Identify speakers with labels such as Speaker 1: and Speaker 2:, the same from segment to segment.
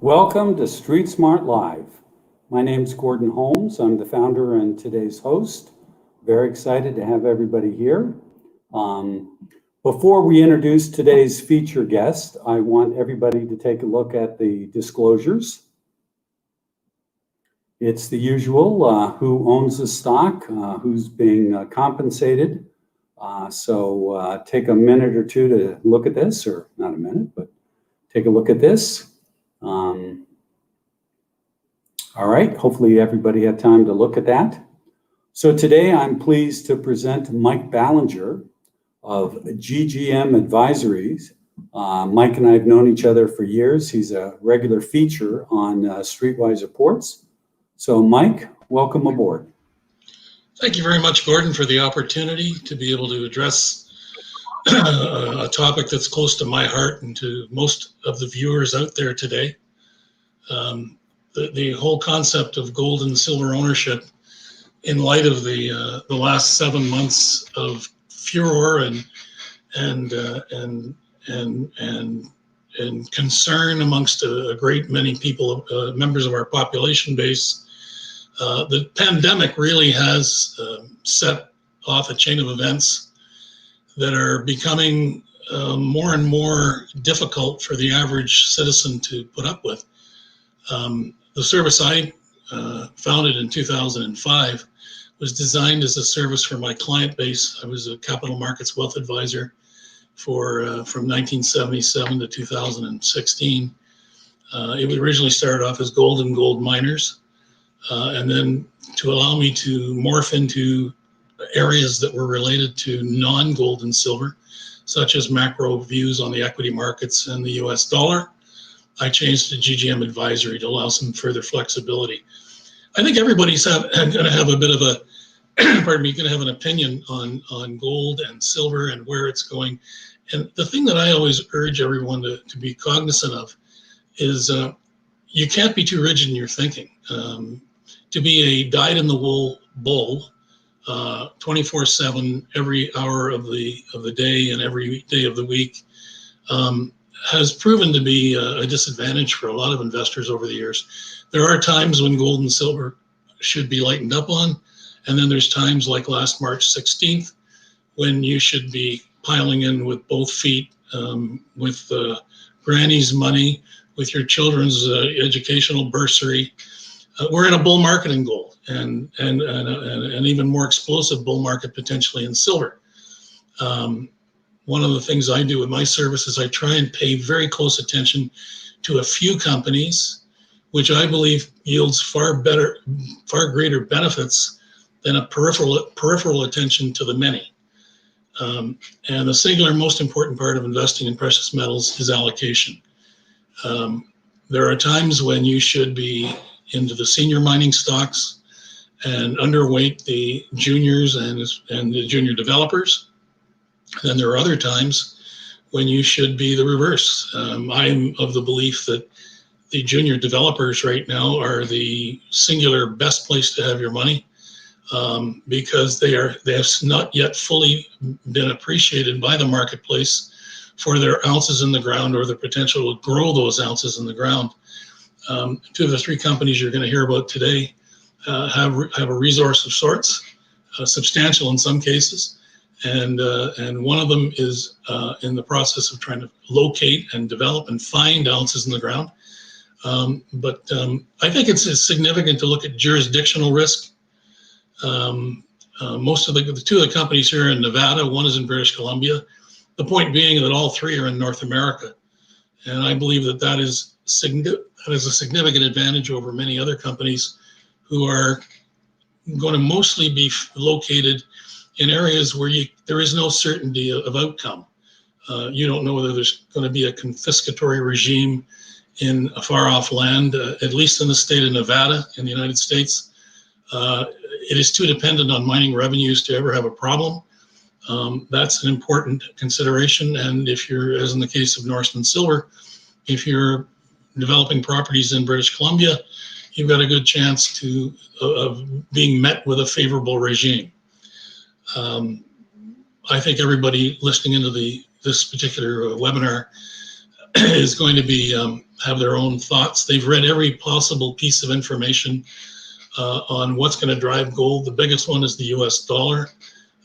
Speaker 1: Welcome to StreetSmart Live. My name's Gordon Holmes. I'm the founder and today's host. Very excited to have everybody here. Before we introduce today's feature guest, I want everybody to take a look at the disclosures. It's the usual, who owns the stock, who's being compensated. So take a minute or two to look at this, or not a minute, but take a look at this. All right, hopefully everybody had time to look at that. So today I'm pleased to present Mike Ballanger of GGM Advisories. Mike and I have known each other for years. He's a regular feature on Streetwise Reports. So Mike, welcome aboard.
Speaker 2: Thank you very much, Gordon, for the opportunity to be able to address a topic that's close to my heart and to most of the viewers out there today. The whole concept of gold and silver ownership in light of the last 7 months of furor and concern amongst a great many people, members of our population base. The pandemic really has set off a chain of events that are becoming more and more difficult for the average citizen to put up with. The service I founded in 2005 was designed as a service for my client base. I was a capital markets wealth advisor for from 1977 to 2016. It originally started off as gold and gold miners, and then to allow me to morph into areas that were related to non-gold and silver, such as macro views on the equity markets and the US dollar. I changed to GGM Advisory to allow some further flexibility. I think everybody's going to have a bit of a, pardon me, going to have an opinion on gold and silver and where it's going. And the thing that I always urge everyone to be cognizant of is you can't be too rigid in your thinking. To be a dyed-in-the-wool bull 24/7, every hour of the day and every day of the week, has proven to be a disadvantage for a lot of investors over the years. There are times when gold and silver should be lightened up on, and then there's times like last March 16th when you should be piling in with both feet, with granny's money, with your children's educational bursary. We're in a bull market in gold, and an even more explosive bull market potentially in silver. One of the things I do with my service is I try and pay very close attention to a few companies, which I believe yields far greater benefits than a peripheral attention to the many. And the singular most important part of investing in precious metals is allocation. There are times when you should be into the senior mining stocks and underweight the juniors and the junior developers. Then there are other times when you should be the reverse. I'm of the belief that the junior developers right now are the singular best place to have your money, because they have not yet fully been appreciated by the marketplace for their ounces in the ground or the potential to grow those ounces in the ground. Two of the three companies you're going to hear about today have a resource of sorts, substantial in some cases. And one of them is in the process of trying to locate and develop and find ounces in the ground. But I think it's significant to look at jurisdictional risk. Most of the two of the companies here in Nevada, one is in British Columbia. The point being that all three are in North America. And I believe that is a significant advantage over many other companies who are going to mostly be located in areas where there is no certainty of outcome. You don't know whether there's going to be a confiscatory regime in a far-off land, at least in the state of Nevada in the United States. It is too dependent on mining revenues to ever have a problem. That's an important consideration. And if you're, as in the case of Norseman Silver, if you're developing properties in British Columbia, you've got a good chance of being met with a favorable regime. I think everybody listening into this particular webinar is going to be have their own thoughts. They've read every possible piece of information on what's going to drive gold. The biggest one is the U.S. dollar.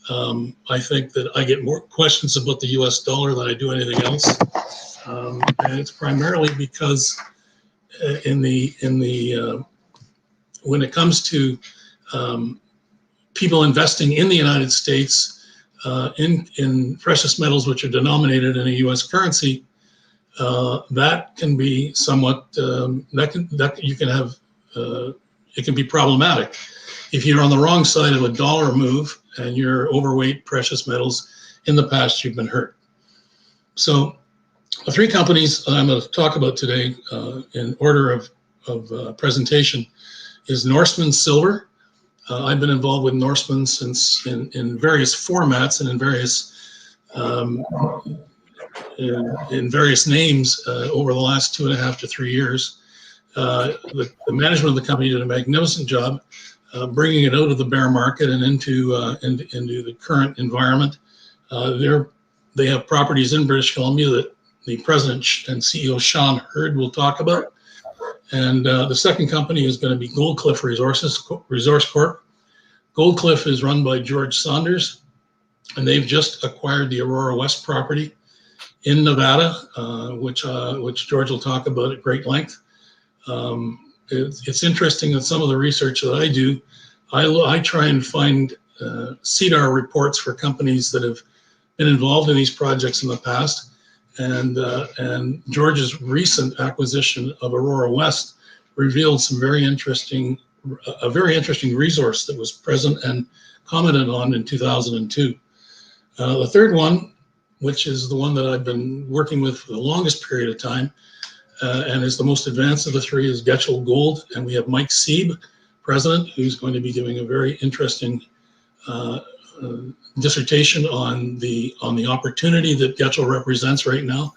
Speaker 2: I think that I get more questions about the U.S. dollar than I do anything else, and it's primarily because when it comes to people investing in the United States in precious metals which are denominated in a U.S. currency, that can be somewhat it can be problematic. If you're on the wrong side of a dollar move and you're overweight precious metals, in the past you've been hurt. So the three companies that I'm going to talk about today in order of presentation is Norseman Silver. I've been involved with Norseman since in various formats and in various names over the last 2.5 to 3 years. The management of the company did a magnificent job bringing it out of the bear market and into the current environment. They have properties in British Columbia that the president and CEO Sean Hurd will talk about. And the second company is going to be Goldcliff Resource Corp. Goldcliff is run by George Saunders, and they've just acquired the Aurora West property in Nevada, which George will talk about at great length. It's interesting that some of the research that I do, I try and find CDAR reports for companies that have been involved in these projects in the past. And George's recent acquisition of Aurora West revealed a very interesting resource that was present and commented on in 2002. The third one, which is the one that I've been working with for the longest period of time, and is the most advanced of the three, is Getchell Gold, and we have Mike Sieb, president, who's going to be giving a very interesting dissertation on the opportunity that Getchell represents right now.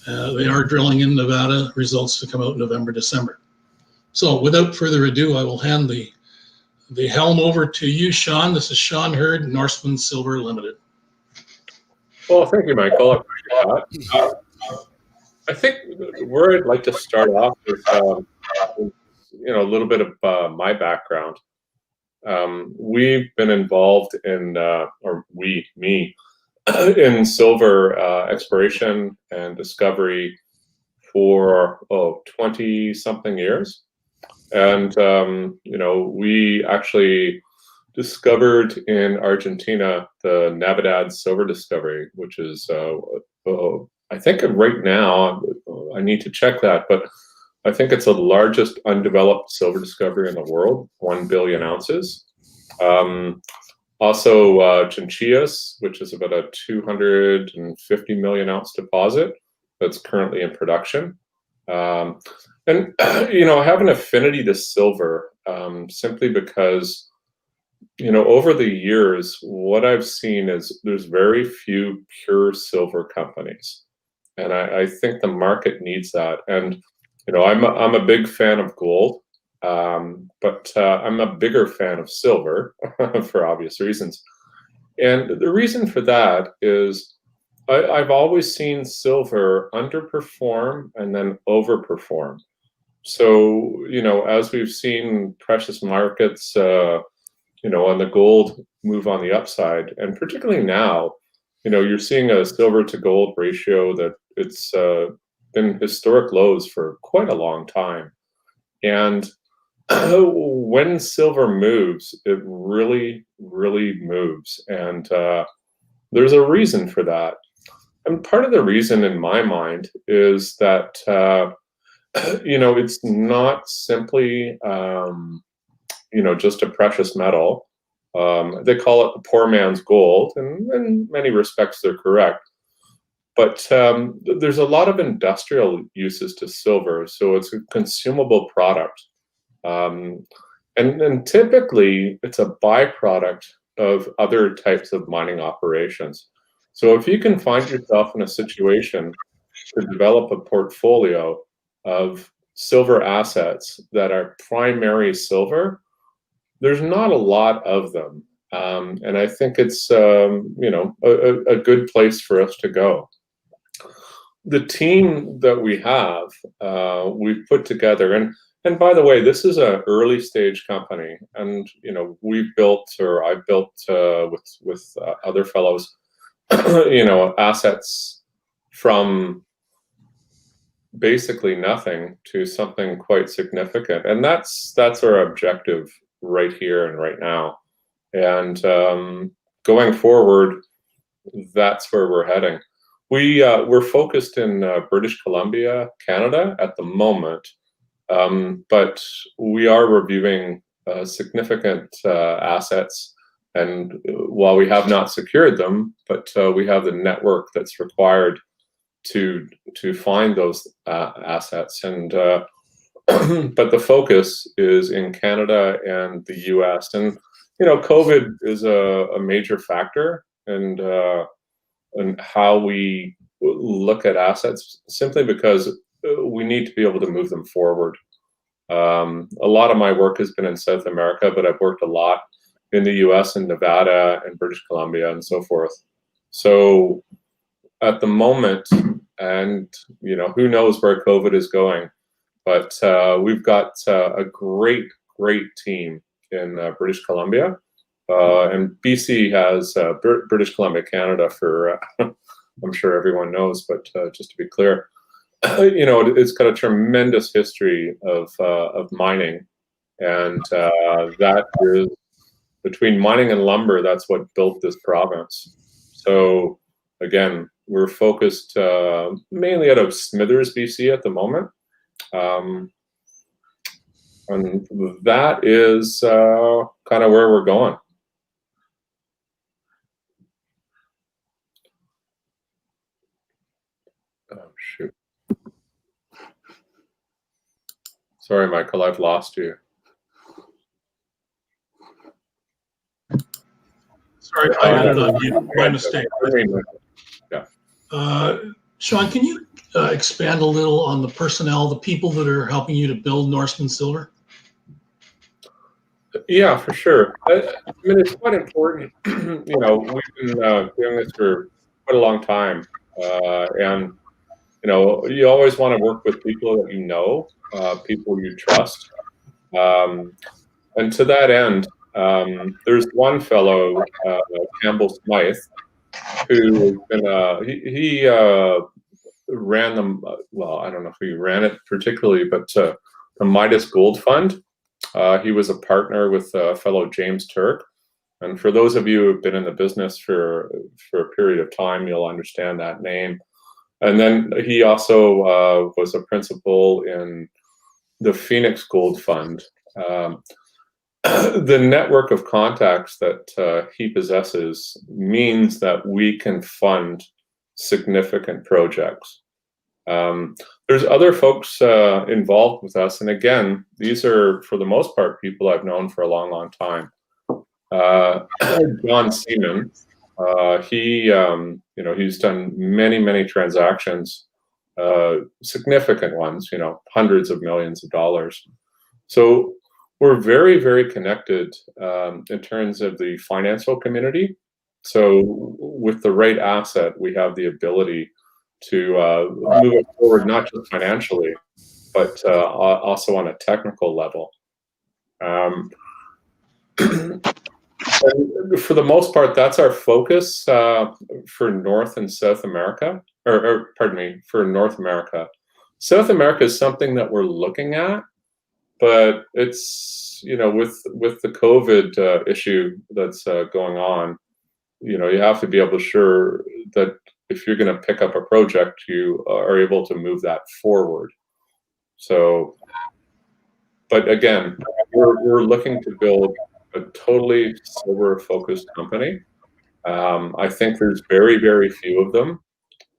Speaker 2: They are drilling in Nevada, results to come out in November, December. So without further ado, I will hand the helm over to you, Sean. This is Sean Hurd, Norseman Silver Limited.
Speaker 3: Well, thank you, Michael. I think where I'd like to start off is, a little bit of my background. We've been involved in, in silver exploration and discovery for 20-something years. And, we actually discovered in Argentina the Navidad silver discovery, which is, I think right now, I need to check that, but I think it's the largest undeveloped silver discovery in the world, 1 billion ounces. Also, Chinchillas, which is about a 250 million ounce deposit that's currently in production. And, I have an affinity to silver simply because, over the years, what I've seen is there's very few pure silver companies. And I think the market needs that. And, I'm a big fan of gold, but I'm a bigger fan of silver for obvious reasons. And the reason for that is I've always seen silver underperform and then overperform. So, as we've seen precious markets, on the gold move on the upside, and particularly now, you're seeing a silver to gold ratio that it's been historic lows for quite a long time. And when silver moves, it really, really moves. And there's a reason for that. And part of the reason in my mind is that, it's not simply, just a precious metal. They call it the poor man's gold, and in many respects they're correct. But there's a lot of industrial uses to silver, so it's a consumable product. And typically it's a byproduct of other types of mining operations. So if you can find yourself in a situation to develop a portfolio of silver assets that are primary silver, there's not a lot of them. And I think it's, a good place for us to go. the team that we have, we've put together, and by the way, this is an early stage company, and we built, or I built with other fellows, assets from basically nothing to something quite significant, and that's our objective right here and right now. And going forward, that's where we're heading. We're focused in British Columbia, Canada at the moment, but we are reviewing significant assets. And while we have not secured them, but we have the network that's required to find those assets. And but the focus is in Canada and the U.S. And COVID is a major factor, and how we look at assets, simply because we need to be able to move them forward. A lot of my work has been in South America, but I've worked a lot in the US and Nevada and British Columbia and so forth. So at the moment, and who knows where COVID is going, but we've got a great team in British Columbia. And BC has British Columbia, Canada, for I'm sure everyone knows, but just to be clear, it's got a tremendous history of mining, and that is, between mining and lumber, that's what built this province. So again, we're focused mainly out of Smithers, BC at the moment, and that is kind of where we're going. Oh, shoot. Sorry, Michael, I've lost you.
Speaker 2: Sorry, I had it on mute. My mistake.
Speaker 3: Yeah.
Speaker 2: Sean, can you expand a little on the personnel, the people that are helping you to build Norseman Silver?
Speaker 3: Yeah, for sure. I mean, it's quite important. We've been doing this for quite a long time, and you always want to work with people that people you trust, and to that end, there's one fellow, Campbell Smythe, who he ran them. Well, I don't know if he ran it particularly, but the Midas Gold Fund. He was a partner with fellow James Turk, and for those of you who've been in the business for a period of time, you'll understand that name. And then he also was a principal in the Phoenix Gold Fund. The network of contacts that he possesses means that we can fund significant projects. There's other folks involved with us, and again, these are, for the most part, people I've known for a long time. John Seaman, he's done many transactions, significant ones, hundreds of millions of dollars. So we're very connected in terms of the financial community. So with the right asset, we have the ability to move it forward, not just financially, but also on a technical level. For the most part, that's our focus for North and South America, or pardon me, for North America. South America is something that we're looking at, but it's, with the COVID issue that's going on, you have to be able to assure that if you're going to pick up a project, you are able to move that forward. So, but again, we're looking to build a totally silver-focused company. I think there's very few of them,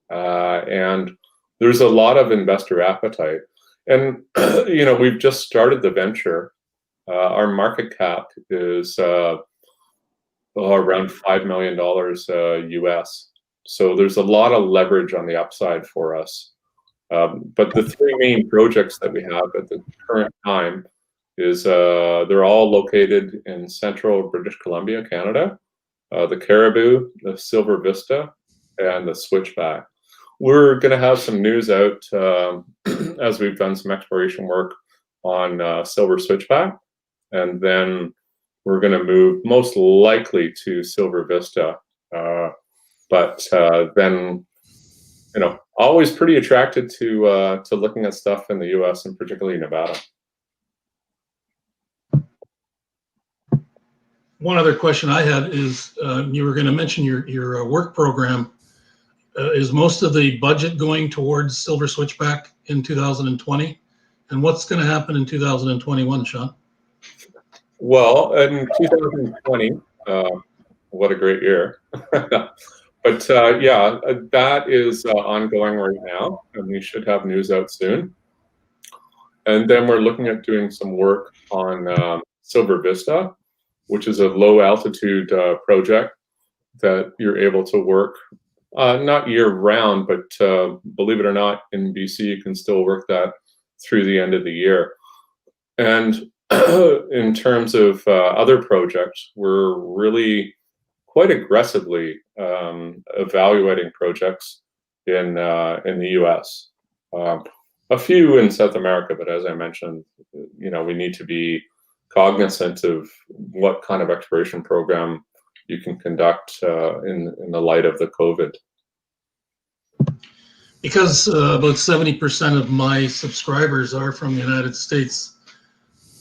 Speaker 3: and there's a lot of investor appetite. And we've just started the venture. Our market cap is around $5 million US. So there's a lot of leverage on the upside for us. But the three main projects that we have at the current time is they're all located in central British Columbia, Canada. The Caribou, the Silver Vista, and the Switchback. we're going to have some news out as we've done some exploration work on silver switchback, and then we're going to move most likely to Silver Vista. But then, you know, always pretty attracted to looking at stuff in the U.S. and particularly Nevada.
Speaker 2: One other question I had is, you were going to mention your work program. Is most of the budget going towards silver switchback in 2020? And what's going to happen in 2021, Sean?
Speaker 3: Well, in 2020, what a great year. But yeah, that is ongoing right now, and we should have news out soon. And then we're looking at doing some work on Silver Vista, which is a low altitude project that you're able to work not year round, but believe it or not, in BC, you can still work that through the end of the year. And in terms of other projects, we're really quite aggressively evaluating projects in the U.S. A few in South America, but as I mentioned, you know, we need to be cognizant of what kind of exploration program you can conduct in the light of the COVID.
Speaker 2: Because about 70% of my subscribers are from the United States,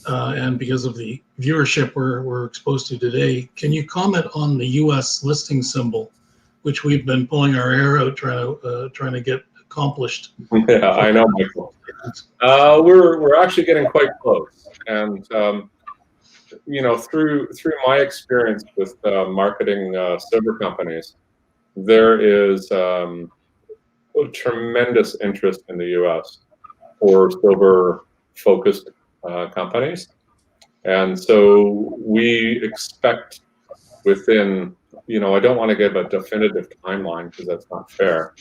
Speaker 2: and because of the viewership we're exposed to today, can you comment on the U.S. listing symbol, which we've been pulling our hair out trying to get accomplished?
Speaker 3: Yeah, I know, Michael. We're actually getting quite close, and you know, through my experience with marketing silver companies, there is a tremendous interest in the U.S. for silver-focused companies, and so we expect within, you know, I don't want to give a definitive timeline because that's not fair,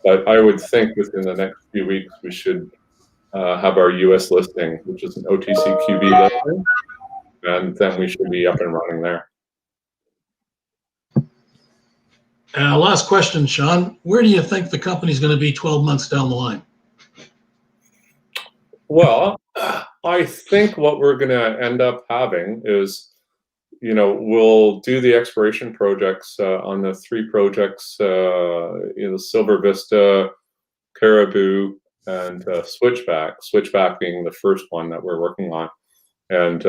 Speaker 3: but I would think within the next few weeks we should have our U.S. listing, which is an OTCQB listing, and then we should be up and running there.
Speaker 2: Last question, Sean. Where do you think the company's going to be 12 months down the line?
Speaker 3: Well, I think what we're going to end up having is, you know, we'll do the exploration projects on the 3 projects, you know, Silver Vista, Caribou, and Switchback. Switchback being the first one that we're working on, and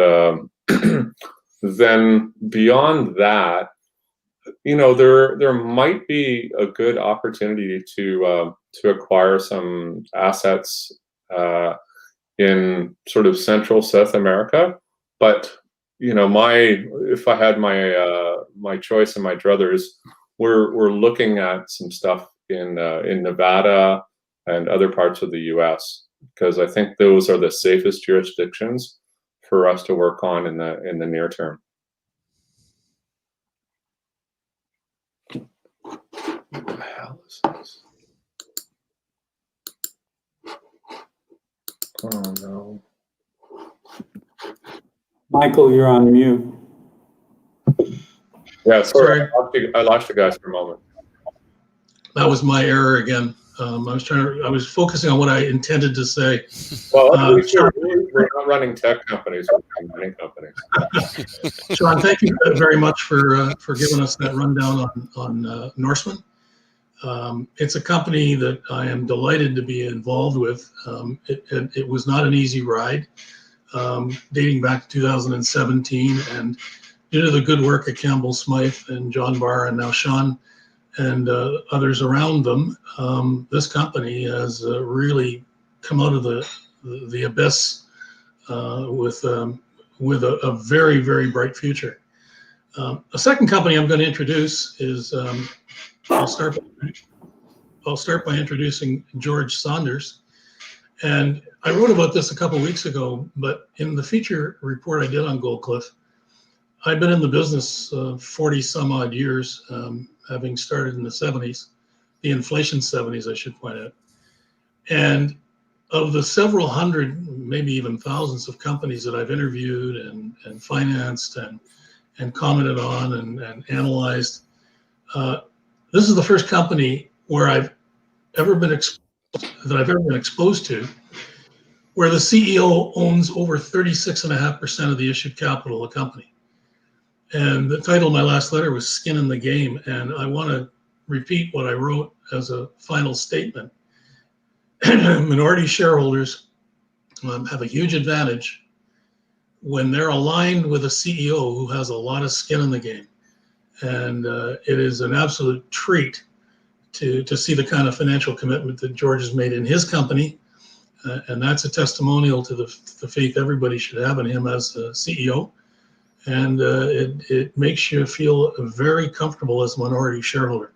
Speaker 3: then beyond that, you know, there might be a good opportunity to acquire some assets in sort of Central South America, but you know, if I had my choice and my druthers, we're looking at some stuff in Nevada and other parts of the U.S. because I think those are the safest jurisdictions for us to work on in the near term. What the hell is this? Oh no.
Speaker 1: Michael, you're on mute.
Speaker 3: Yeah, sorry. I lost you guys for a moment.
Speaker 2: That was my error again. I was focusing on what I intended to say.
Speaker 3: Well, we're not running tech companies, we're running mining companies.
Speaker 2: Sean, thank you very much for giving us that rundown on Norseman. It's a company that I am delighted to be involved with. It was not an easy ride, dating back to 2017, and due to the good work of Campbell Smythe and John Barr and now Sean and others around them, this company has really come out of the abyss with a very, very bright future. A second company I'm going to introduce is I'll start by introducing George Saunders. And I wrote about this a couple of weeks ago, but in the feature report I did on Goldcliff, I've been in the business 40 some odd years, having started in the 70s, the inflation 70s, I should point out. And of the several hundred, maybe even thousands of companies that I've interviewed and financed and commented on and analyzed, this is the first company where I've ever been exposed to, where the CEO owns over 36.5% of the issued capital of the company. And the title of my last letter was Skin in the Game. And I want to repeat what I wrote as a final statement. Minority shareholders have a huge advantage when they're aligned with a CEO who has a lot of skin in the game. And it is an absolute treat to see the kind of financial commitment that George has made in his company. And that's a testimonial to the faith everybody should have in him as the CEO. And it makes you feel very comfortable as a minority shareholder.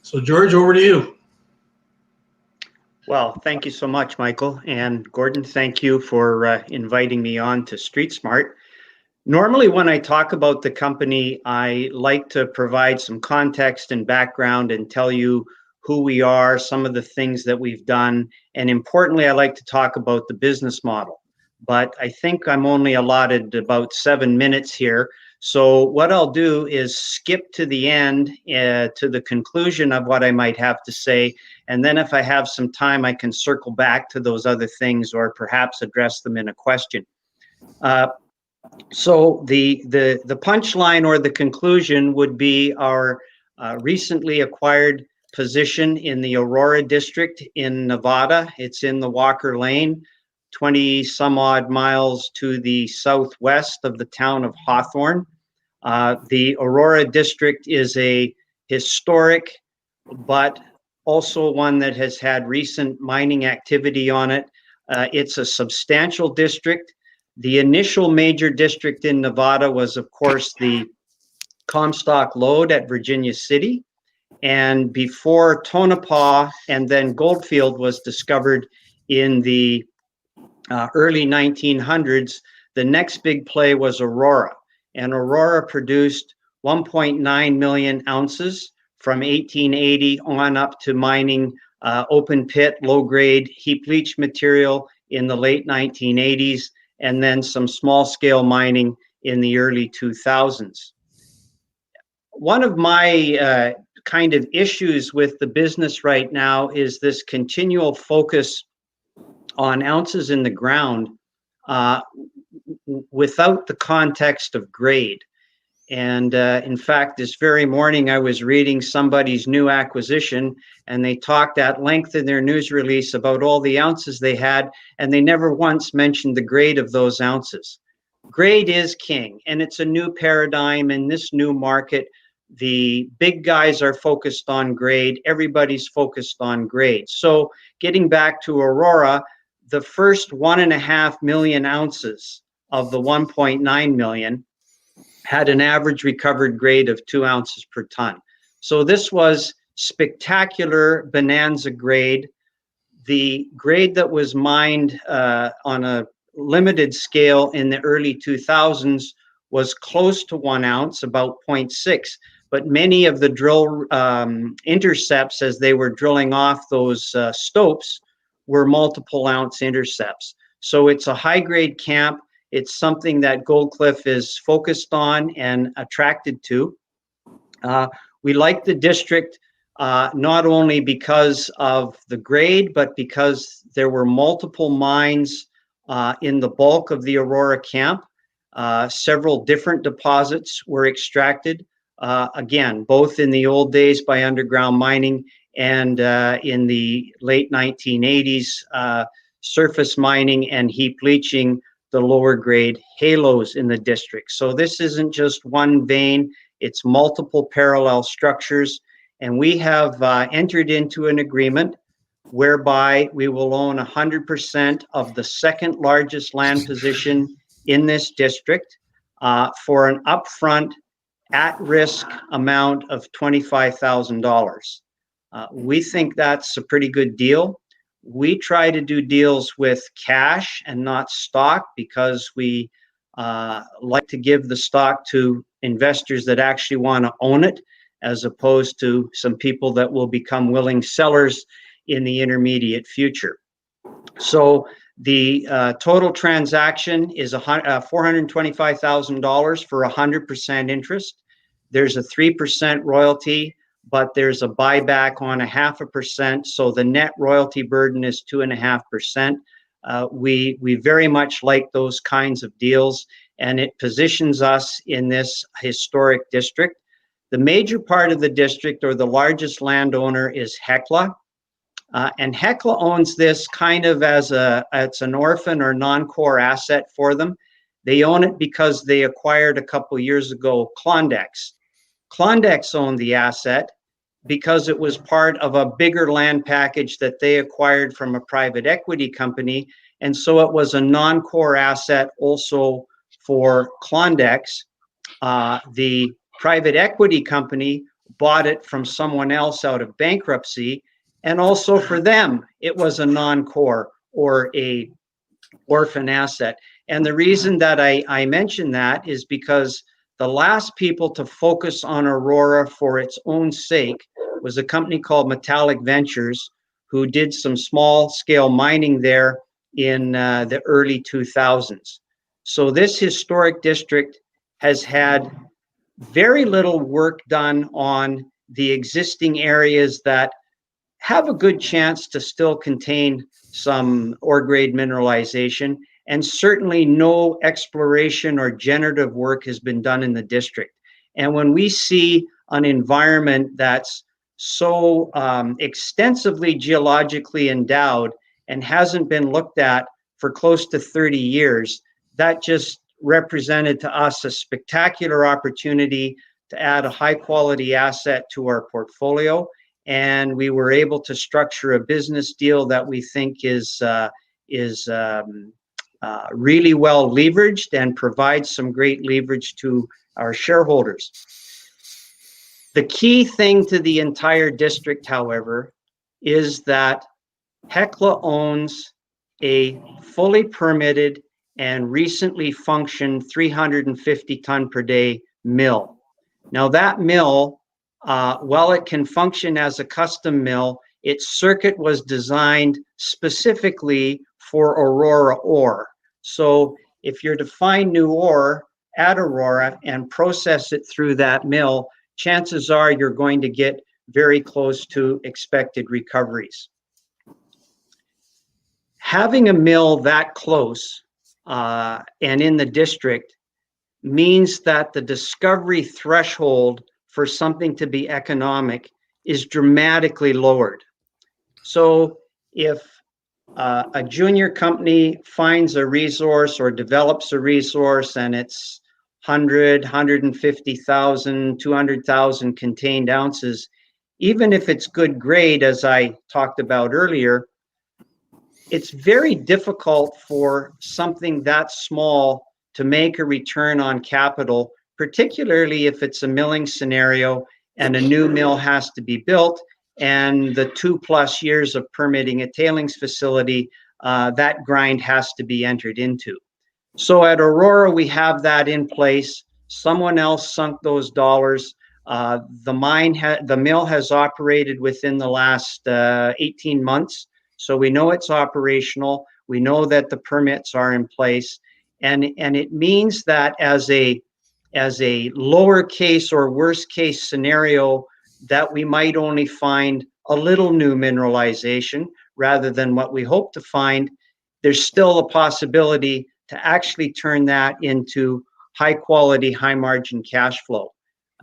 Speaker 2: So George, over to you.
Speaker 4: Well, thank you so much, Michael. And Gordon, thank you for inviting me on to StreetSmart. Normally, when I talk about the company, I like to provide some context and background and tell you who we are, some of the things that we've done, and importantly, I like to talk about the business model. But I think I'm only allotted about 7 minutes here. So what I'll do is skip to the end, to the conclusion of what I might have to say. And then if I have some time, I can circle back to those other things or perhaps address them in a question. So the punchline or the conclusion would be our recently acquired position in the Aurora district in Nevada. It's in the Walker Lane, 20 some odd miles to the southwest of the town of Hawthorne. The Aurora district is a historic, but also one that has had recent mining activity on it. It's a substantial district. The initial major district in Nevada was, of course, the Comstock Lode at Virginia City. And before Tonopah and then Goldfield was discovered in the early 1900s, the next big play was Aurora. And Aurora produced 1.9 million ounces from 1880 on up to mining open pit, low grade heap leach material in the late 1980s, and then some small scale mining in the early 2000s. One of my kind of issues with the business right now is this continual focus on ounces in the ground without the context of grade. And in fact, this very morning I was reading somebody's new acquisition, and they talked at length in their news release about all the ounces they had, and they never once mentioned the grade of those ounces. Grade is king, and it's a new paradigm in this new market. The big guys are focused on grade. Everybody's focused on grade. So getting back to Aurora, the first 1.5 million ounces of the 1.9 million had an average recovered grade of 2 ounces per ton. So this was spectacular bonanza grade. The grade that was mined on a limited scale in the early 2000s was close to 1 ounce, about 0.6. But many of the drill intercepts as they were drilling off those stopes were multiple ounce intercepts. So it's a high grade camp. It's something that Goldcliff is focused on and attracted to. We like the district not only because of the grade, but because there were multiple mines in the bulk of the Aurora camp. Several different deposits were extracted. Again, both in the old days by underground mining and in the late 1980s, surface mining and heap leaching the lower grade halos in the district. So this isn't just one vein, it's multiple parallel structures. And we have entered into an agreement whereby we will own 100% of the second largest land position in this district for an upfront at-risk amount of $25,000. We think that's a pretty good deal. We try to do deals with cash and not stock because we like to give the stock to investors that actually want to own it, as opposed to some people that will become willing sellers in the intermediate future. So the total transaction is $425,000 for 100% interest. There's a 3% royalty, but there's a buyback on 0.5%, so the net royalty burden is 2.5%. We very much like those kinds of deals, and it positions us in this historic district. The major part of the district, or the largest landowner, is Hecla. And Hecla owns this kind of as it's an orphan or non-core asset for them. They own it because they acquired a couple years ago Klondex. Klondex owned the asset because it was part of a bigger land package that they acquired from a private equity company. And so it was a non-core asset also for Klondex. The private equity company bought it from someone else out of bankruptcy. And also for them, it was a non-core or a orphan asset. And the reason that I mention that is because the last people to focus on Aurora for its own sake was a company called Metallic Ventures, who did some small scale mining there in the early 2000s. So this historic district has had very little work done on the existing areas that have a good chance to still contain some ore grade mineralization, and certainly no exploration or generative work has been done in the district. And when we see an environment that's so extensively geologically endowed and hasn't been looked at for close to 30 years, that just represented to us a spectacular opportunity to add a high quality asset to our portfolio. And we were able to structure a business deal that we think is really well leveraged and provides some great leverage to our shareholders. The key thing to the entire district, however, is that Hecla owns a fully permitted and recently functioned 350 ton per day mill. Now that mill, while it can function as a custom mill, its circuit was designed specifically for Aurora ore. So if you're to find new ore at Aurora and process it through that mill, chances are you're going to get very close to expected recoveries. Having a mill that close and in the district means that the discovery threshold for something to be economic is dramatically lowered. So if a junior company finds a resource or develops a resource and it's 100, 150,000, 200,000 contained ounces, even if it's good grade, as I talked about earlier, it's very difficult for something that small to make a return on capital, particularly if it's a milling scenario and a new mill has to be built, and the 2+ years of permitting a tailings facility, that grind has to be entered into. So at Aurora, we have that in place. Someone else sunk those dollars. The mill has operated within the last 18 months. So we know it's operational. We know that the permits are in place. And it means that as a lower case or worst case scenario, that we might only find a little new mineralization rather than what we hope to find, there's still a possibility to actually turn that into high quality, high margin cash flow.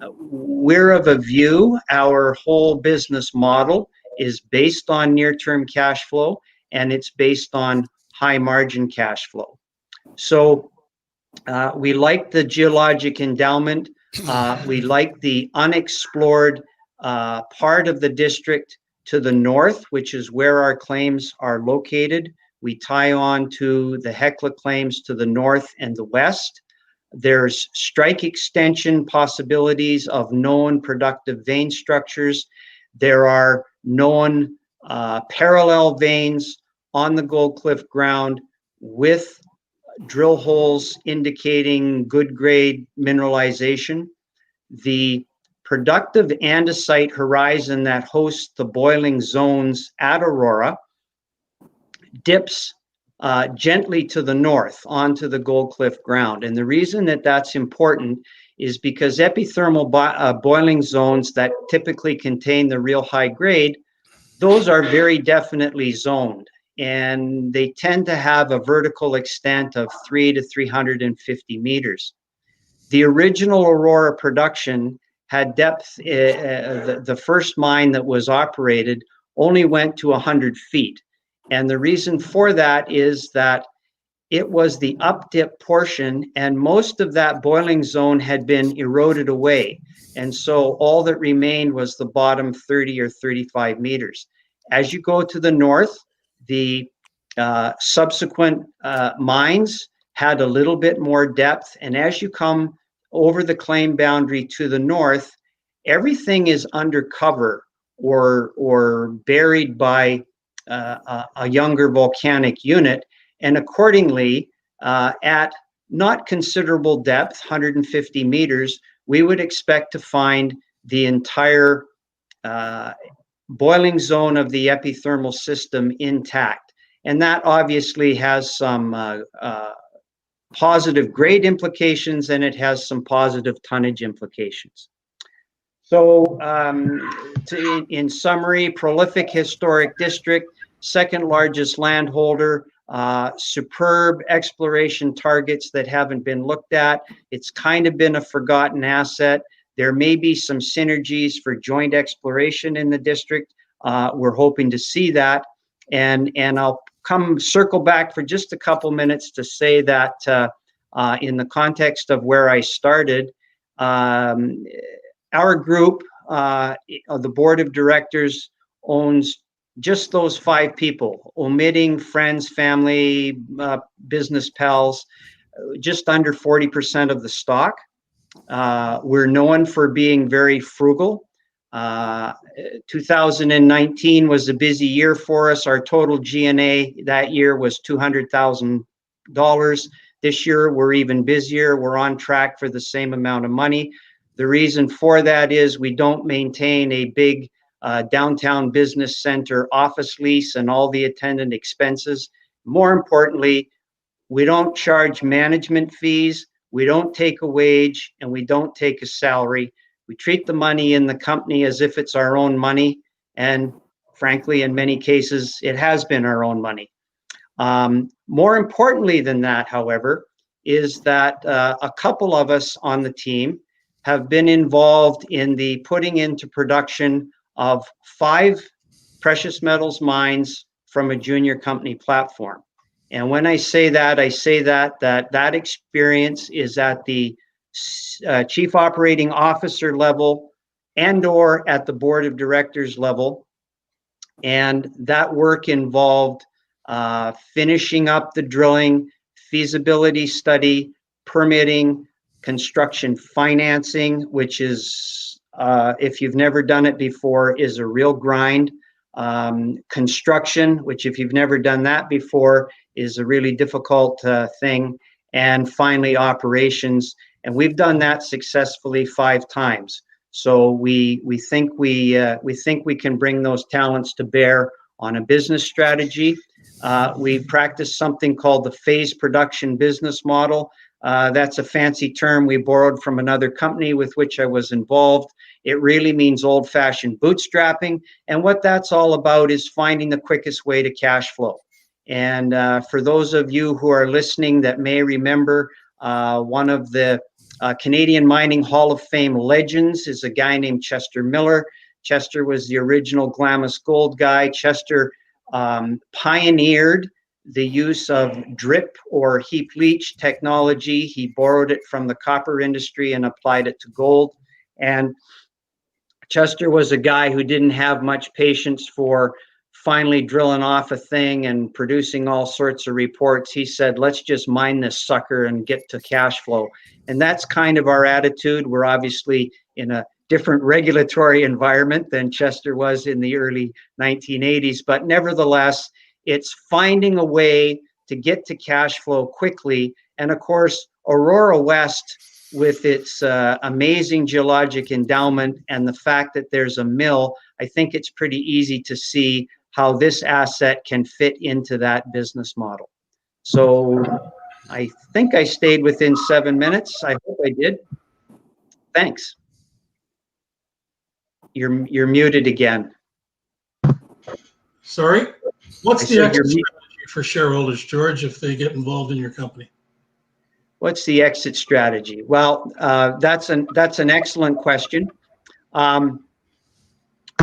Speaker 4: We're of a view, our whole business model is based on near-term cash flow, and it's based on high margin cash flow. So we like the geologic endowment. We like the unexplored part of the district to the north, which is where our claims are located. We tie on to the Hecla claims to the north and the west. There's strike extension possibilities of known productive vein structures. There are known parallel veins on the Goldcliff ground with drill holes indicating good grade mineralization. The productive andesite horizon that hosts the boiling zones at Aurora dips gently to the north onto the Goldcliff ground. And the reason that that's important is because epithermal boiling zones that typically contain the real high grade, those are very definitely zoned, and they tend to have a vertical extent of 300 to 350 meters. The original Aurora production had depth, the first mine that was operated only went to 100 feet. And the reason for that is that it was the up dip portion, and most of that boiling zone had been eroded away. And so all that remained was the bottom 30 or 35 meters. As you go to the north, the subsequent mines had a little bit more depth. And as you come over the claim boundary to the north, everything is undercover or buried by a younger volcanic unit. And accordingly, at not considerable depth, 150 meters, we would expect to find the entire boiling zone of the epithermal system intact. And that obviously has some positive grade implications, and it has some positive tonnage implications. So in summary, prolific historic district, second largest landholder, superb exploration targets that haven't been looked at. It's kind of been a forgotten asset. There may be some synergies for joint exploration in the district. We're hoping to see that. And I'll circle back for just a couple minutes to say that in the context of where I started, our group, the board of directors, owns just those 5 people, omitting friends, family, business pals, just under 40% of the stock. We're known for being very frugal. 2019 was a busy year for us. Our total G&A that year was $200,000. This year, we're even busier. We're on track for the same amount of money. The reason for that is we don't maintain a big downtown business center office lease and all the attendant expenses. More importantly, we don't charge management fees, we don't take a wage, and we don't take a salary. We treat the money in the company as if it's our own money, and frankly, in many cases, it has been our own money. More importantly than that, however, is that a couple of us on the team have been involved in the putting into production of 5 precious metals mines from a junior company platform. And when I say that that experience is at the chief operating officer level and or at the board of directors level. And that work involved finishing up the drilling, feasibility study, permitting, construction financing, which is, if you've never done it before, is a real grind. Construction, which if you've never done that before, is a really difficult thing. And finally, operations. And we've done that successfully 5 times. So we think we can bring those talents to bear on a business strategy. We practice something called the phase production business model. That's a fancy term we borrowed from another company with which I was involved. It really means old-fashioned bootstrapping. And what that's all about is finding the quickest way to cash flow. And for those of you who are listening that may remember, one of the Canadian Mining Hall of Fame legends is a guy named Chester Miller. Chester was the original Glamis Gold guy. Chester pioneered the use of drip or heap leach technology. He borrowed it from the copper industry and applied it to gold. And Chester was a guy who didn't have much patience for finally drilling off a thing and producing all sorts of reports. He said, let's just mine this sucker and get to cash flow. And that's kind of our attitude. We're obviously in a different regulatory environment than Chester was in the early 1980s, but nevertheless, it's finding a way to get to cash flow quickly. And of course, Aurora West, with its amazing geologic endowment and the fact that there's a mill, I think it's pretty easy to see how this asset can fit into that business model. So I think I stayed within 7 minutes. I hope I did. Thanks. You're muted again.
Speaker 2: Sorry? What's
Speaker 4: I
Speaker 2: the
Speaker 4: said
Speaker 2: exit
Speaker 4: you're
Speaker 2: strategy for shareholders, George, if they get involved in your company?
Speaker 4: What's the exit strategy? Well, that's an excellent question.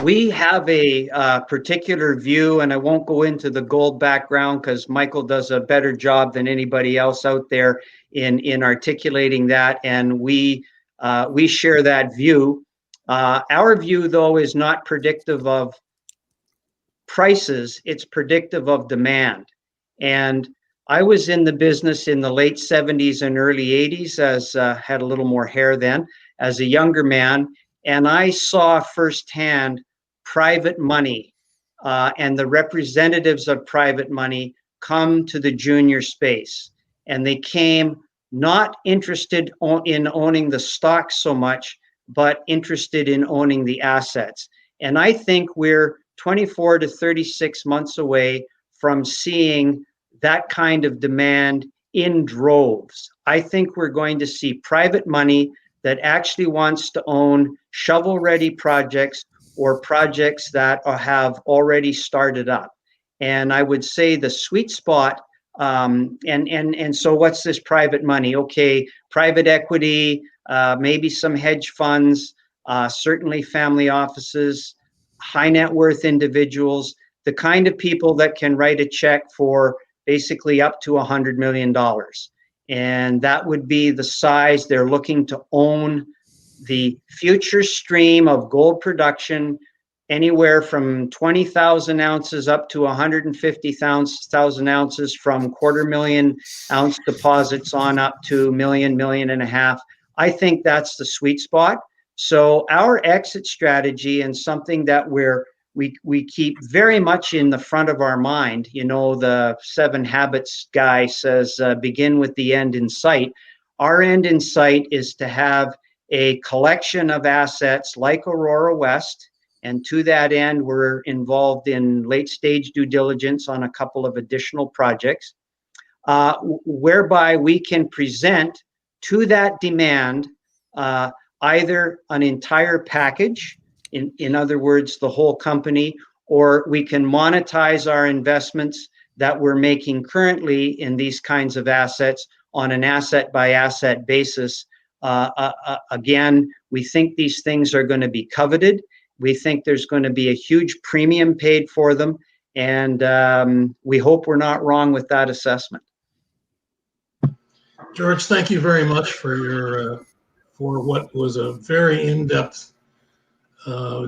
Speaker 4: We have a particular view, and I won't go into the gold background because Michael does a better job than anybody else out there in articulating that, and we share that view. Our view, though, is not predictive of prices; it's predictive of demand. And I was in the business in the late 70s and early 80s, as had a little more hair then, as a younger man, and I saw firsthand private money and the representatives of private money come to the junior space. And they came not interested in owning the stock so much, but interested in owning the assets. And I think we're 24 to 36 months away from seeing that kind of demand in droves. I think we're going to see private money that actually wants to own shovel-ready projects or projects that have already started up. And I would say the sweet spot, and so what's this private money? Okay, private equity, maybe some hedge funds, certainly family offices, high net worth individuals, the kind of people that can write a check for basically up to $100 million. And that would be the size they're looking to own the future stream of gold production, anywhere from 20,000 ounces up to 150,000 ounces, from 250,000 ounce deposits on up to million and a half. I think that's the sweet spot. So our exit strategy, and something that we keep very much in the front of our mind, you know, the 7 Habits guy says, begin with the end in sight. Our end in sight is to have a collection of assets like Aurora West, and to that end, we're involved in late stage due diligence on a couple of additional projects, whereby we can present to that demand either an entire package, in other words, the whole company, or we can monetize our investments that we're making currently in these kinds of assets on an asset by asset basis. Again, we think these things are going to be coveted. We think there's going to be a huge premium paid for them, and we hope we're not wrong with that assessment.
Speaker 2: George, thank you very much for your for what was a very in-depth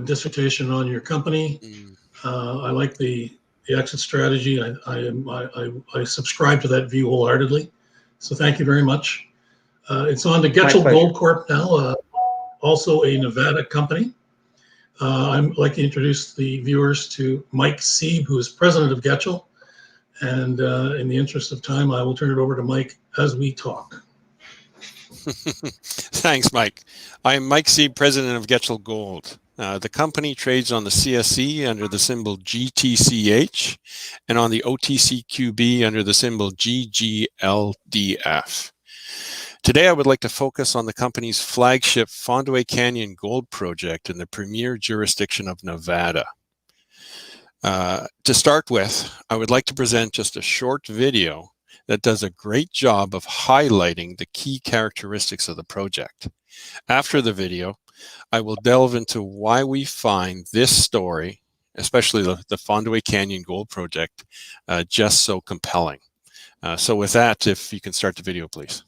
Speaker 2: dissertation on your company. I like the exit strategy. I subscribe to that view wholeheartedly. So thank you very much. It's on to Getchell Gold Corp now, also a Nevada company. I'd like to introduce the viewers to Mike Sieb, who is president of Getchell. And in the interest of time, I will turn it over to Mike as we talk.
Speaker 5: Thanks, Mike. I'm Mike Sieb, president of Getchell Gold. The company trades on the CSE under the symbol GTCH and on the OTCQB under the symbol GGLDF. Today, I would like to focus on the company's flagship Fondaway Canyon Gold Project in the premier jurisdiction of Nevada. To start with, I would like to present just a short video that does a great job of highlighting the key characteristics of the project. After the video, I will delve into why we find this story, especially the Fondaway Canyon Gold Project, just so compelling. So with that, if you can start the video, please.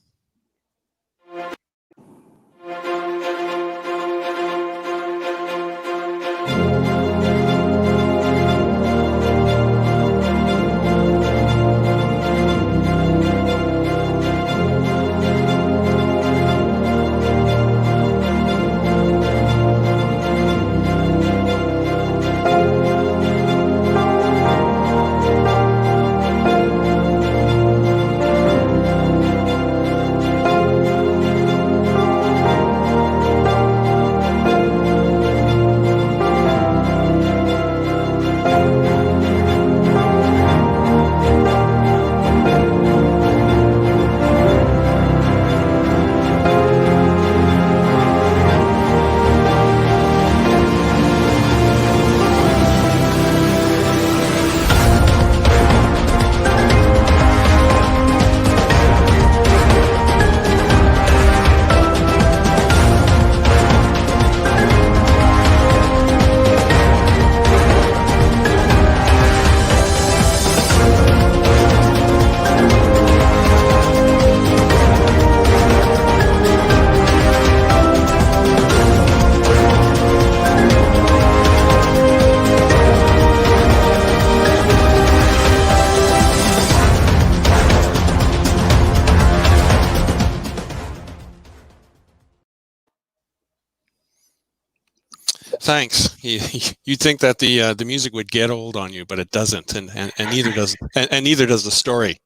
Speaker 5: Thanks. You'd think that the music would get old on you, but it doesn't, and neither does the story.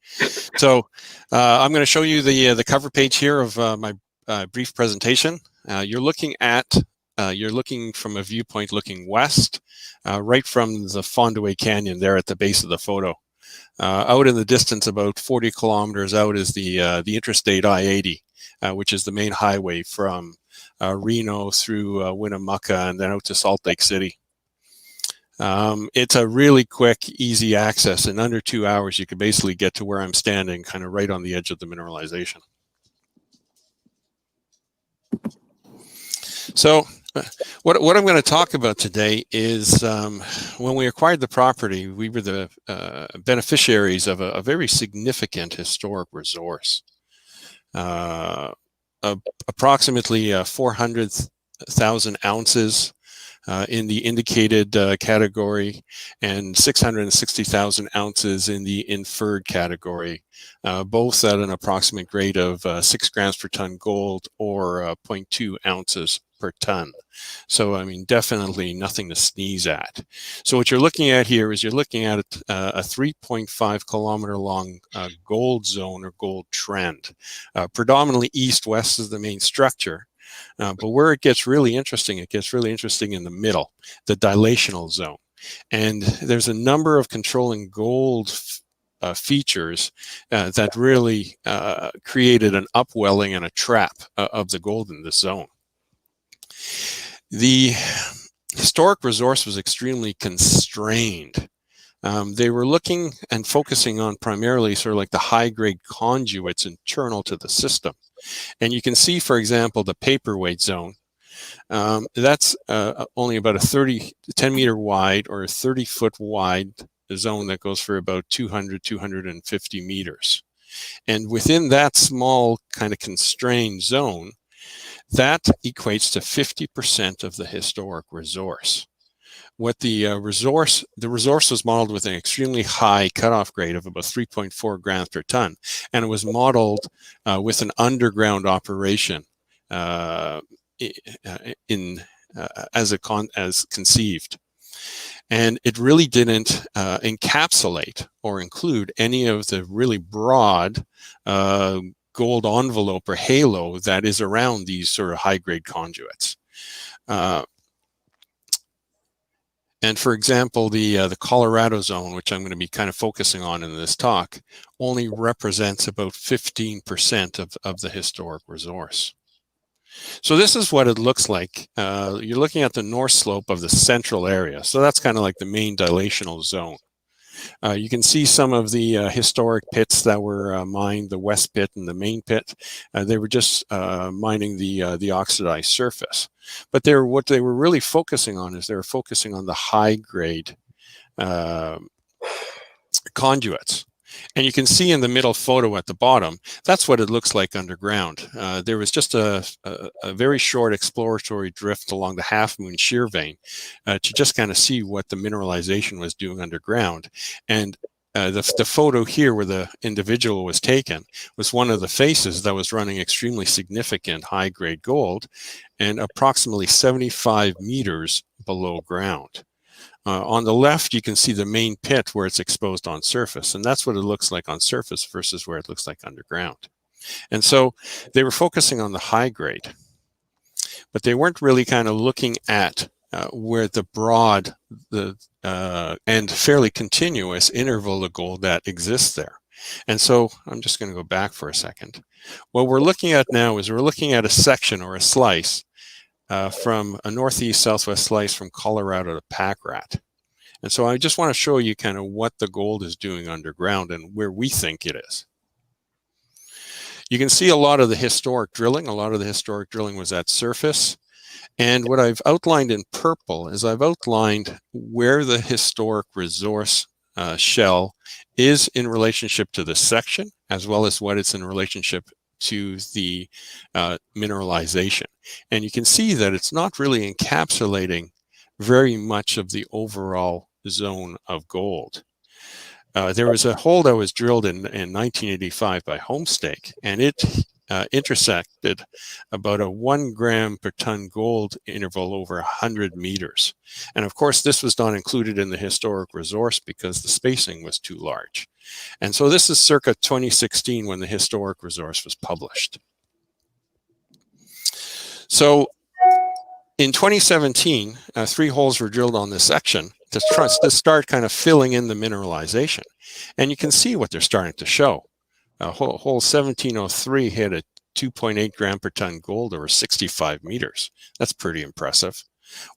Speaker 5: So I'm going to show you the cover page here of my brief presentation. You're looking from a viewpoint looking west, right from the Fondaway Canyon there at the base of the photo. Out in the distance, about 40 kilometers out, is the interstate I-80, which is the main highway from Reno through Winnemucca and then out to Salt Lake City. It's a really quick, easy access. In under 2 hours, you can basically get to where I'm standing, kind of right on the edge of the mineralization. So what I'm going to talk about today is when we acquired the property, we were the beneficiaries of a very significant historic resource. Approximately 400,000 ounces in the indicated category and 660,000 ounces in the inferred category, both at an approximate grade of 6 grams per ton gold or 0.2 ounces per ton. So, I mean, definitely nothing to sneeze at. So what you're looking at here is you're looking at a 3.5 kilometer long gold zone or gold trend. Predominantly east-west is the main structure. But where it gets really interesting in the middle, the dilational zone. And there's a number of controlling gold features that really created an upwelling and a trap of the gold in this zone. The historic resource was extremely constrained. They were looking and focusing on primarily sort of like the high-grade conduits internal to the system. And you can see, for example, the paperweight zone. That's only about a 10 meter wide or a 30-foot wide zone that goes for about 250 meters. And within that small kind of constrained zone, that equates to 50% of the historic resource. What the resource was modeled with an extremely high cutoff grade of about 3.4 grams per ton, and it was modeled with an underground operation as conceived. And it really didn't encapsulate or include any of the really broad gold envelope or halo that is around these sort of high-grade conduits. And for example, the Colorado zone, which I'm going to be kind of focusing on in this talk, only represents about 15% of the historic resource. So this is what it looks like. You're looking at the north slope of the central area. So that's kind of like the main dilational zone. You can see some of the historic pits that were mined, the west pit and the main pit. They were just mining the oxidized surface. But what they were really focusing on is they were focusing on the high-grade conduits. And you can see in the middle photo at the bottom, that's what it looks like underground. There was just a very short exploratory drift along the Half Moon shear vein to just kind of see what the mineralization was doing underground. And the photo here where the individual was taken was one of the faces that was running extremely significant high-grade gold and approximately 75 meters below ground. On the left, you can see the main pit where it's exposed on surface, and that's what it looks like on surface versus where it looks like underground. And so they were focusing on the high grade, but they weren't really kind of looking at where the broad and fairly continuous interval of gold that exists there. And so I'm just going to go back for a second. What we're looking at now is we're looking at a section or a slice from a northeast-southwest slice from Colorado to Pack Rat. And so I just want to show you kind of what the gold is doing underground and where we think it is. You can see a lot of the historic drilling. A lot of the historic drilling was at surface. And what I've outlined in purple is I've outlined where the historic resource shell is in relationship to the section, as well as what it's in relationship to the mineralization. And you can see that it's not really encapsulating very much of the overall zone of gold. There was a hole that was drilled in 1985 by Homestake, and it intersected about a 1 gram per ton gold interval over 100 meters. And of course, this was not included in the historic resource because the spacing was too large. And so this is circa 2016 when the historic resource was published. So in 2017, 3 holes were drilled on this section to start kind of filling in the mineralization. And you can see what they're starting to show. Hole 1703 hit a 2.8 gram per ton gold over 65 meters. That's pretty impressive.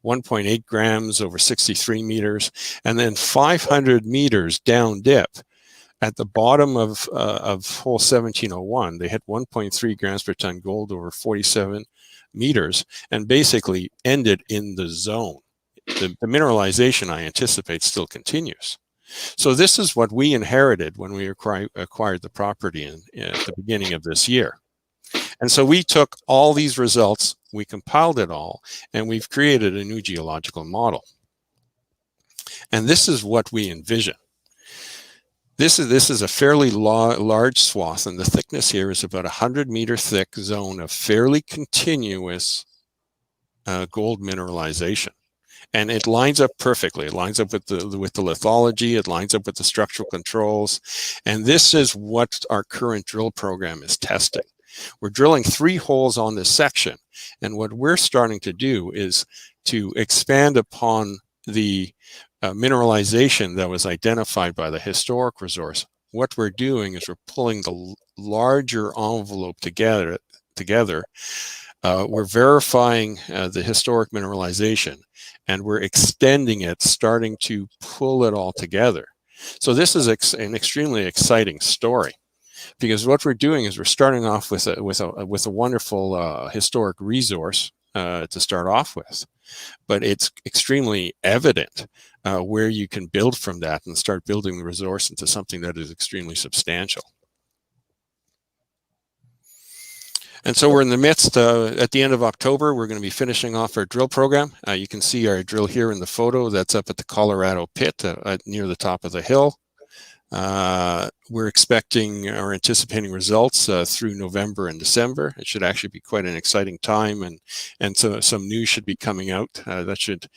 Speaker 5: 1.8 grams over 63 meters, and then 500 meters down dip. At the bottom of hole 1701, they hit 1.3 grams per ton gold over 47 meters and basically ended in the zone. The mineralization, I anticipate, still continues. So this is what we inherited when we acquired the property at the beginning of this year. And so we took all these results, we compiled it all, and we've created a new geological model. And this is what we envision. This is a fairly large swath, and the thickness here is about 100-meter thick zone of fairly continuous gold mineralization. And it lines up perfectly. It lines up with the lithology. It lines up with the structural controls. And this is what our current drill program is testing. We're drilling 3 holes on this section. And what we're starting to do is to expand upon the mineralization that was identified by the historic resource. What we're doing is we're pulling the larger envelope together. We're verifying the historic mineralization, and we're extending it, starting to pull it all together. So this is an extremely exciting story, because what we're doing is we're starting off with a wonderful historic resource to start off with, but it's extremely evident where you can build from that and start building the resource into something that is extremely substantial. And so we're in the midst, at the end of October, we're going to be finishing off our drill program. You can see our drill here in the photo. That's up at the Colorado pit near the top of the hill. We're expecting or anticipating results through November and December. It should actually be quite an exciting time, and so some news should be coming out that should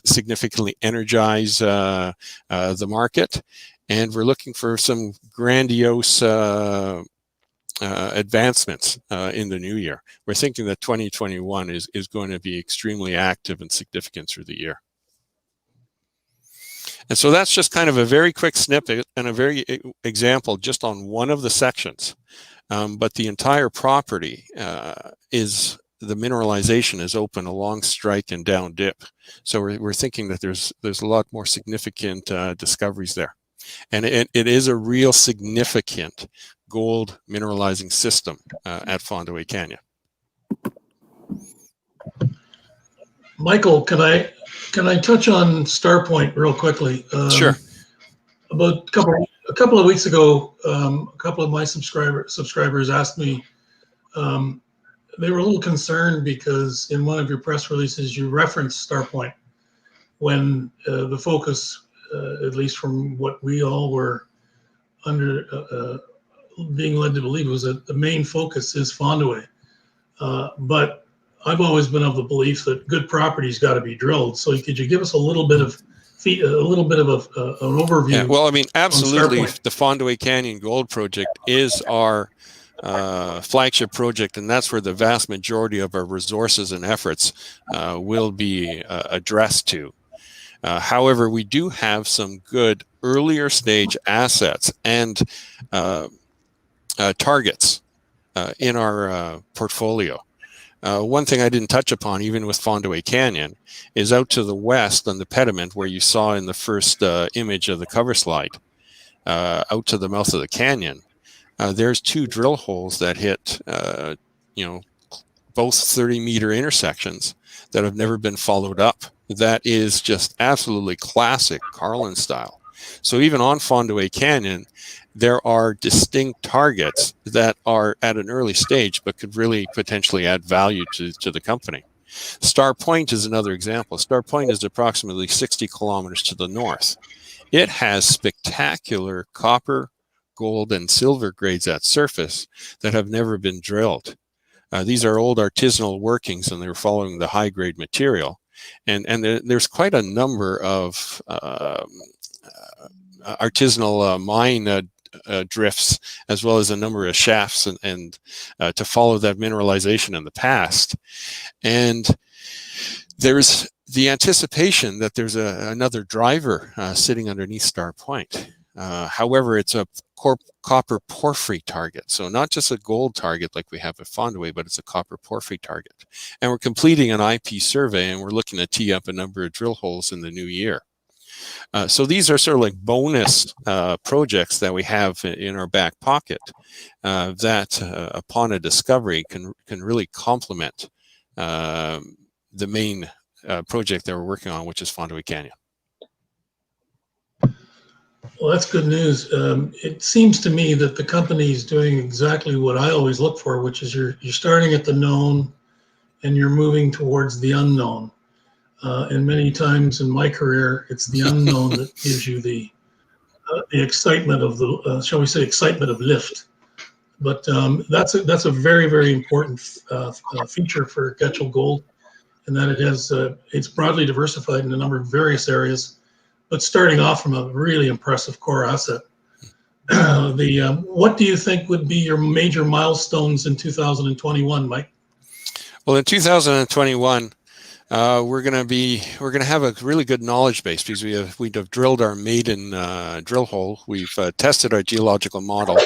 Speaker 5: significantly energize the market. And we're looking for some grandiose advancements in the new year. We're thinking that 2021 is going to be extremely active and significant through the year. And so that's just kind of a very quick snippet and a very example just on one of the sections. But the entire property the mineralization is open along strike and down dip. So we're thinking that there's a lot more significant discoveries there. And it is a real significant gold mineralizing system at Fondaway Canyon.
Speaker 2: Michael, can I touch on Starpoint real quickly?
Speaker 5: Sure.
Speaker 2: About a couple of weeks ago, a couple of my subscribers asked me. They were a little concerned because in one of your press releases you referenced Starpoint when the focus, at least from what we all were being led to believe, was that the main focus is Fondaway. But I've always been of the belief that good property's got to be drilled. So could you give us a little bit of an overview?
Speaker 5: Yeah, well, I mean, absolutely. The Fondaway Canyon Gold Project is our flagship project, and that's where the vast majority of our resources and efforts will be addressed to. However, we do have some good earlier stage assets and targets in our portfolio. One thing I didn't touch upon, even with Fondaway Canyon, is out to the west on the pediment where you saw in the first image of the cover slide, out to the mouth of the canyon. There's 2 drill holes that hit, both 30-meter intersections that have never been followed up. That is just absolutely classic Carlin style. So even on Fondaway Canyon, there are distinct targets that are at an early stage, but could really potentially add value to the company. Star Point is another example. Star Point is approximately 60 kilometers to the north. It has spectacular copper, gold and silver grades at surface that have never been drilled. These are old artisanal workings, and they're following the high-grade material. And there's quite a number of artisanal mine drifts, as well as a number of shafts and to follow that mineralization in the past. And there's the anticipation that there's another driver sitting underneath Star Point. However, it's a copper porphyry target. So not just a gold target like we have at Fondaway, but it's a copper porphyry target. And we're completing an IP survey, and we're looking to tee up a number of drill holes in the new year. So these are sort of like bonus projects that we have in our back pocket that upon a discovery can really complement the main project that we're working on, which is Fondaway Canyon.
Speaker 2: Well, that's good news. It seems to me that the company is doing exactly what I always look for, which is you're starting at the known and you're moving towards the unknown. And many times in my career, it's the unknown that gives you the excitement of the, shall we say, excitement of lift. But that's a very, very important feature for Getchell Gold, in that it has it's broadly diversified in a number of various areas, but starting off from a really impressive core asset. What do you think would be your major milestones in 2021, Mike?
Speaker 5: Well, in 2021, we're going to have a really good knowledge base, because we'd have drilled our maiden drill hole. We've tested our geological model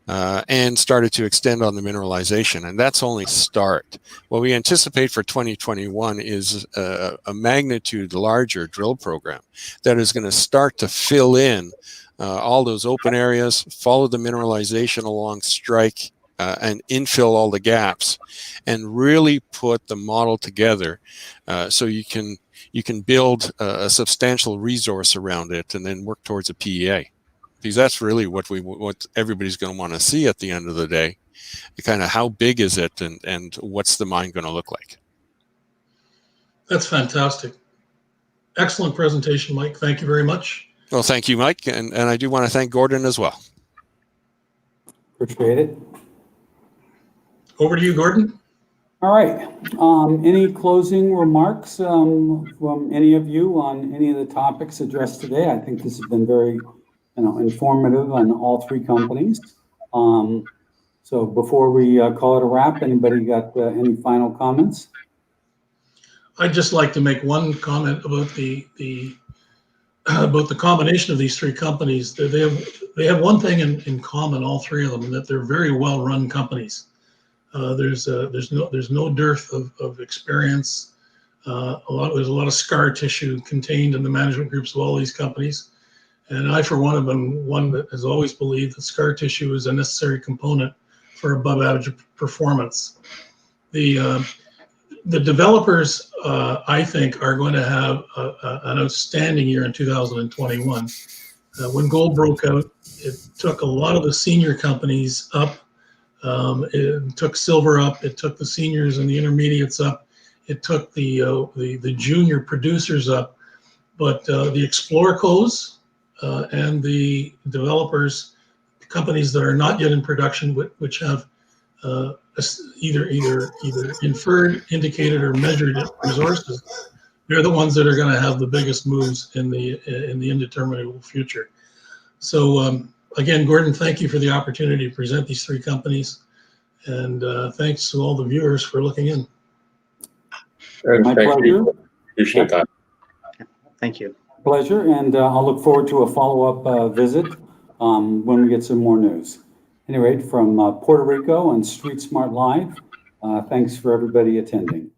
Speaker 5: and started to extend on the mineralization, and that's only start. What we anticipate for 2021 is a magnitude larger drill program that is going to start to fill in all those open areas, follow the mineralization along strike, and infill all the gaps, and really put the model together so you can build a substantial resource around it, and then work towards a PEA. Because that's really what everybody's going to want to see at the end of the day. Kind of how big is it, and what's the mine going to look like?
Speaker 2: That's fantastic. Excellent presentation, Mike. Thank you very much.
Speaker 5: Well, thank you, Mike, and I do want to thank Gordon as well.
Speaker 1: Appreciate it.
Speaker 2: Over to you, Gordon.
Speaker 1: All right. Any closing remarks from any of you on any of the topics addressed today? I think this has been very, informative on all three companies. So before we call it a wrap, anybody got any final comments?
Speaker 2: I'd just like to make one comment about the combination of these three companies. They have one thing in common, all three of them, and that they're very well run companies. There's no dearth of experience. There's a lot of scar tissue contained in the management groups of all these companies. And I, for one, have been one that has always believed that scar tissue is a necessary component for above average performance. The developers, I think, are going to have an outstanding year in 2021. When gold broke out, it took a lot of the senior companies up. It took silver up. It took the seniors and the intermediates up. It took the junior producers up. But the Explorcos and the developers, companies that are not yet in production, which have either inferred, indicated, or measured resources, they're the ones that are going to have the biggest moves in the indeterminable future. So again, Gordon, thank you for the opportunity to present these three companies, and thanks to all the viewers for looking in.
Speaker 3: And
Speaker 1: My
Speaker 3: thank
Speaker 1: pleasure.
Speaker 3: you. Appreciate that.
Speaker 4: Thank you.
Speaker 1: Pleasure, and I'll look forward to a follow-up visit when we get some more news. At any rate, from Puerto Rico and StreetSmart Live, thanks for everybody attending.